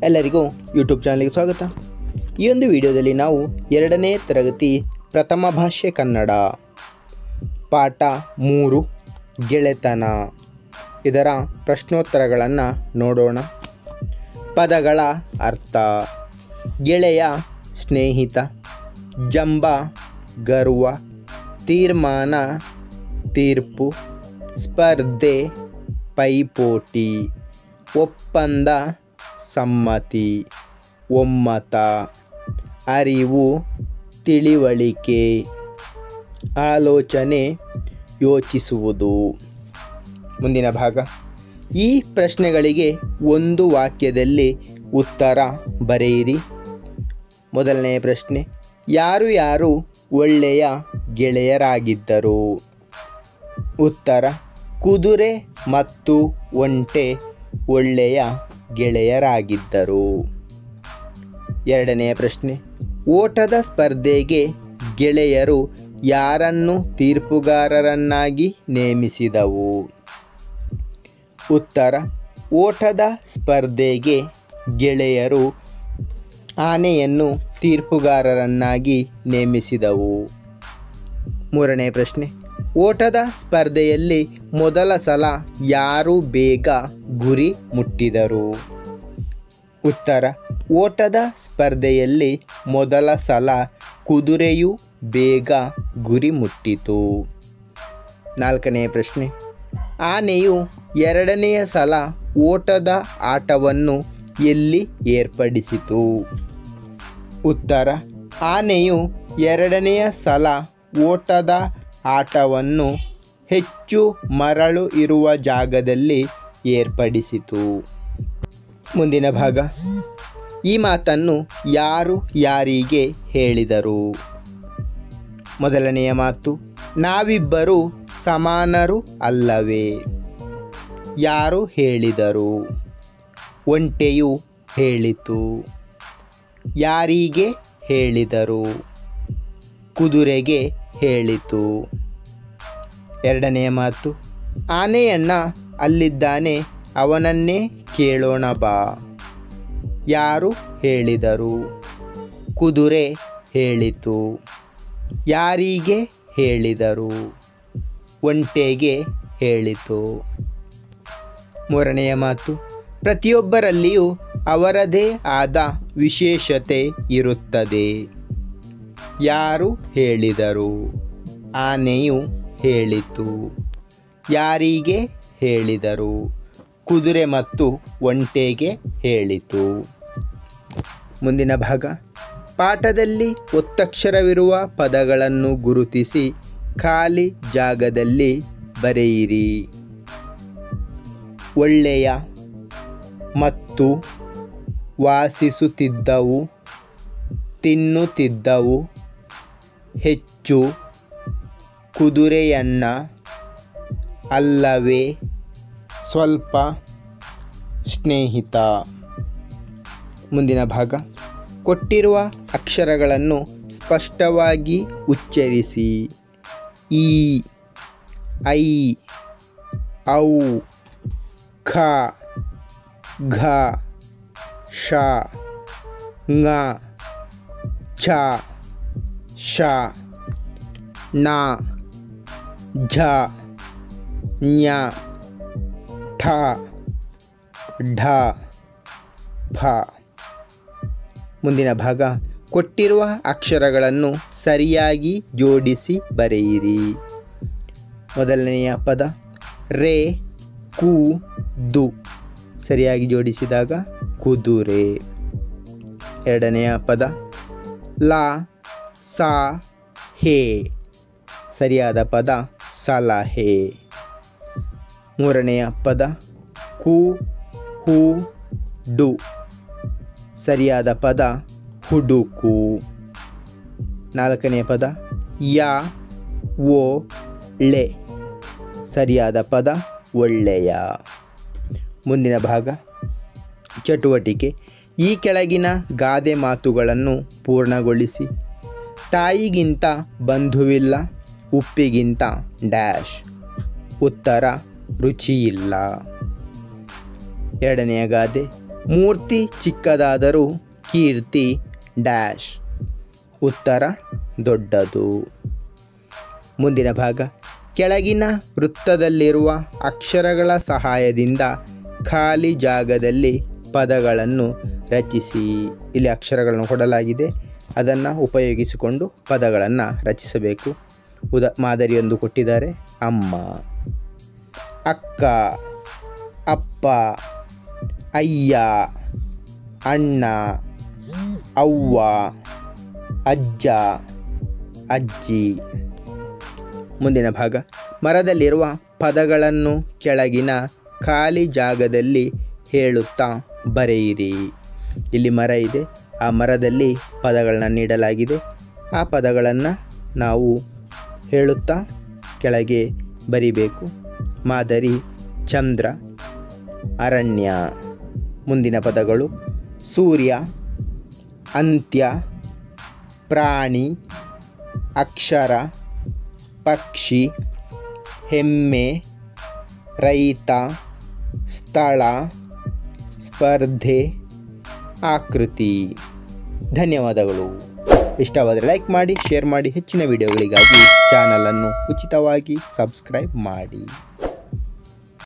ಎಲ್ಲರಿಗೂ ಯೂಟ್ಯೂಬ್ ಚಾನಲ್ಗೆ ಸ್ವಾಗತ. ಈ ಒಂದು ವಿಡಿಯೋದಲ್ಲಿ ನಾವು 2ನೇ ತರಗತಿ ಪ್ರಥಮ ಭಾಷೆ ಕನ್ನಡ ಪಾಠ 3 ಗೆಳೆತನ ಇದರ ಪ್ರಶ್ನೋತ್ತರಗಳನ್ನು ನೋಡೋಣ. ಪದಗಳ ಅರ್ಥ: ಗೆಳೆಯ ಸ್ನೇಹಿತ, ಜಂಬ ಗರ್ವ, ತೀರ್ಮಾನ ತೀರ್ಪು, ಸ್ಪರ್ಧೆ ಪೈಪೋಟಿ, ಒಪ್ಪಂದ ಸಮ್ಮತಿ, ಒಮ್ಮತ, ಅರಿವು ತಿಳಿವಳಿಕೆ, ಆಲೋಚನೆ ಯೋಚಿಸುವುದು. ಮುಂದಿನ ಭಾಗ: ಈ ಪ್ರಶ್ನೆಗಳಿಗೆ ಒಂದು ವಾಕ್ಯದಲ್ಲಿ ಉತ್ತರ ಬರೆಯಿರಿ. ಮೊದಲನೆಯ ಪ್ರಶ್ನೆ: ಯಾರು ಯಾರು ಒಳ್ಳೆಯ ಗೆಳೆಯರಾಗಿದ್ದರು? ಉತ್ತರ: ಕುದುರೆ ಮತ್ತು ಒಂಟೆ ಒಳ್ಳೆಯ ಗೆಳೆಯರಾಗಿದ್ದರು. ಎರಡನೆಯ ಪ್ರಶ್ನೆ: ಓಟದ ಸ್ಪರ್ಧೆಗೆ ಗೆಳೆಯರು ಯಾರನ್ನು ತೀರ್ಪುಗಾರರನ್ನಾಗಿ ನೇಮಿಸಿದವು? ಉತ್ತರ: ಓಟದ ಸ್ಪರ್ಧೆಗೆ ಗೆಳೆಯರು ಆನೆಯನ್ನು ತೀರ್ಪುಗಾರರನ್ನಾಗಿ ನೇಮಿಸಿದವು. ಮೂರನೇ ಪ್ರಶ್ನೆ: ಓಟದ ಸ್ಪರ್ಧೆಯಲ್ಲಿ ಮೊದಲ ಸಲ ಯಾರು ಬೇಗ ಗುರಿ ಮುಟ್ಟಿದರು? ಉತ್ತರ: ಓಟದ ಸ್ಪರ್ಧೆಯಲ್ಲಿ ಮೊದಲ ಸಲ ಕುದುರೆಯು ಬೇಗ ಗುರಿ ಮುಟ್ಟಿತು. ನಾಲ್ಕನೆಯ ಪ್ರಶ್ನೆ: ಆನೆಯು ಎರಡನೆಯ ಸಲ ಓಟದ ಆಟವನ್ನು ಎಲ್ಲಿ ಏರ್ಪಡಿಸಿತು? ಉತ್ತರ: ಆನೆಯು ಎರಡನೆಯ ಸಲ ಓಟದ ಆಟವನ್ನು ಹೆಚ್ಚು ಮರಳು ಇರುವ ಜಾಗದಲ್ಲಿ ಏರ್ಪಡಿಸಿತು. ಮುಂದಿನ ಭಾಗ: ಈ ಮಾತನ್ನು ಯಾರು ಯಾರಿಗೆ ಹೇಳಿದರು? ಮೊದಲನೆಯ ಮಾತು: ನಾವಿಬ್ಬರು ಸಮಾನರು ಅಲ್ಲವೇ? ಯಾರು ಹೇಳಿದರು? ಒಂಟೆಯು ಹೇಳಿತು. ಯಾರಿಗೆ ಹೇಳಿದರು? ಕುದುರೆಗೆ ಹೇಳಿತು. ಎರಡನೆಯ ಮಾತು: ಆನೆಯಣ್ಣ ಅಲ್ಲಿದ್ದಾನೆ, ಅವನನ್ನೇ ಕೇಳೋಣ ಬಾ. ಯಾರು ಹೇಳಿದರು? ಕುದುರೆ ಹೇಳಿತು. ಯಾರಿಗೆ ಹೇಳಿದರು? ಒಂಟೆಗೆ ಹೇಳಿತು. ಮೂರನೆಯ ಮಾತು: ಪ್ರತಿಯೊಬ್ಬರಲ್ಲಿಯೂ ಅವರದೇ ಆದ ವಿಶೇಷತೆ ಇರುತ್ತದೆ. ಯಾರು ಹೇಳಿದರು? ಆನೆಯು ಹೇಳಿತು. ಯಾರಿಗೆ ಹೇಳಿದರು? ಕುದುರೆ ಮತ್ತು ಒಂಟೆಗೆ ಹೇಳಿತು. ಮುಂದಿನ ಭಾಗ: ಪಾಠದಲ್ಲಿ ಒತ್ತಕ್ಷರವಿರುವ ಪದಗಳನ್ನು ಗುರುತಿಸಿ ಖಾಲಿ ಜಾಗದಲ್ಲಿ ಬರೆಯಿರಿ. ಒಳ್ಳೆಯ, ಮತ್ತು, ವಾಸಿಸುತ್ತಿದ್ದವು, ತಿನ್ನುತ್ತಿದ್ದವು, ಹೆಚ್ಚು, ಕುದುರೆಯನ್ನ, ಅಲ್ಲವೇ, ಸ್ವಲ್ಪ, ಸ್ನೇಹಿತ. ಮುಂದಿನ ಭಾಗ: ಕೊಟ್ಟಿರುವ ಅಕ್ಷರಗಳನ್ನು ಸ್ಪಷ್ಟವಾಗಿ ಉಚ್ಚರಿಸಿ. ಈ, ಐ, ಔ, ಖ, ಘ, ಶ, ङ, ಛ, ಶ, ಣ, ಝ, ಞ, ಠ, ಢ, ಫ. ಮುಂದಿನ ಭಾಗ: ಕೊಟ್ಟಿರುವ ಅಕ್ಷರಗಳನ್ನು ಸರಿಯಾಗಿ ಜೋಡಿಸಿ ಬರೆಯಿರಿ. ಮೊದಲನೆಯ ಪದ ರೇ, ಕು, ದು ಸರಿಯಾಗಿ ಜೋಡಿಸಿದಾಗ ಕುದುರೆ. ಎರಡನೆಯ ಪದ ಲಾ, ಸಾ, ಹೇ ಸರಿಯಾದ ಪದ ಸಲಹೆ. ಮೂರನೆಯ ಪದ ಕು, ಹು, ಡು ಸರಿಯಾದ ಪದ ಹುಡುಕು. ನಾಲ್ಕನೆಯ ಪದ ಯಾ, ಓ, ಳೆ ಸರಿಯಾದ ಪದ ಒಳ್ಳೆಯ. ಮುಂದಿನ ಭಾಗ: ಚಟುವಟಿಕೆ. ಈ ಕೆಳಗಿನ ಗಾದೆ ಮಾತುಗಳನ್ನು ಪೂರ್ಣಗೊಳಿಸಿ. ತಾಯಿಗಿಂತ ಬಂಧುವಿಲ್ಲ, ಉಪ್ಪಿಗಿಂತ ಡ್ಯಾಶ್. ಉತ್ತರ ರುಚಿಯಿಲ್ಲ. ಎರಡನೆಯ ಗಾದೆ: ಮೂರ್ತಿ ಚಿಕ್ಕದಾದರೂ ಕೀರ್ತಿ ಡ್ಯಾಶ್. ಉತ್ತರ ದೊಡ್ಡದು. ಮುಂದಿನ ಭಾಗ, ಕೆಳಗಿನ ವೃತ್ತದಲ್ಲಿರುವ ಅಕ್ಷರಗಳ ಸಹಾಯದಿಂದ ಖಾಲಿ ಜಾಗದಲ್ಲಿ ಪದಗಳನ್ನು ರಚಿಸಿ. ಇಲ್ಲಿ ಅಕ್ಷರಗಳನ್ನು ಕೊಡಲಾಗಿದೆ, ಅದನ್ನು ಉಪಯೋಗಿಸಿಕೊಂಡು ಪದಗಳನ್ನು ರಚಿಸಬೇಕು. ಮಾದರಿಯೊಂದು ಕೊಟ್ಟಿದ್ದಾರೆ. ಅಮ್ಮ, ಅಕ್ಕ, ಅಪ್ಪ, ಅಯ್ಯ, ಅಣ್ಣ, ಅವ್ವ, ಅಜ್ಜ, ಅಜ್ಜಿ. ಮುಂದಿನ ಭಾಗ, ಮರದಲ್ಲಿರುವ ಪದಗಳನ್ನು ಕೆಳಗಿನ ಖಾಲಿ ಜಾಗದಲ್ಲಿ ಹೇಳುತ್ತಾ ಬರೆಯಿರಿ. ಇಲ್ಲಿ ಮರ ಇದೆ, ಆ ಮರದಲ್ಲಿ ಪದಗಳನ್ನು ನೀಡಲಾಗಿದೆ. ಆ ಪದಗಳನ್ನು ನಾವು ಹೇಳುತ್ತಾ ಕೆಳಗೆ ಬರಿಬೇಕು. ಮಾದರಿ ಚಂದ್ರ, ಅರಣ್ಯ. ಮುಂದಿನ ಪದಗಳು, ಸೂರ್ಯ, ಅಂತ್ಯ, ಪ್ರಾಣಿ, ಅಕ್ಷರ, ಪಕ್ಷಿ, ಹೆಮ್ಮೆ, ರೈತ, ಸ್ಥಳ, ಸ್ಪರ್ಧೆ, ಆಕೃತಿ. ಧನ್ಯವಾದಗಳು. ಇಷ್ಟವಾದರೆ ಲೈಕ್ ಮಾಡಿ, ಶೇರ್ ಮಾಡಿ. ಹೆಚ್ಚಿನ ವಿಡಿಯೋಗಳಿಗಾಗಿ ಚಾನಲನ್ನು ಉಚಿತವಾಗಿ ಸಬ್ಸ್ಕ್ರೈಬ್ ಮಾಡಿ.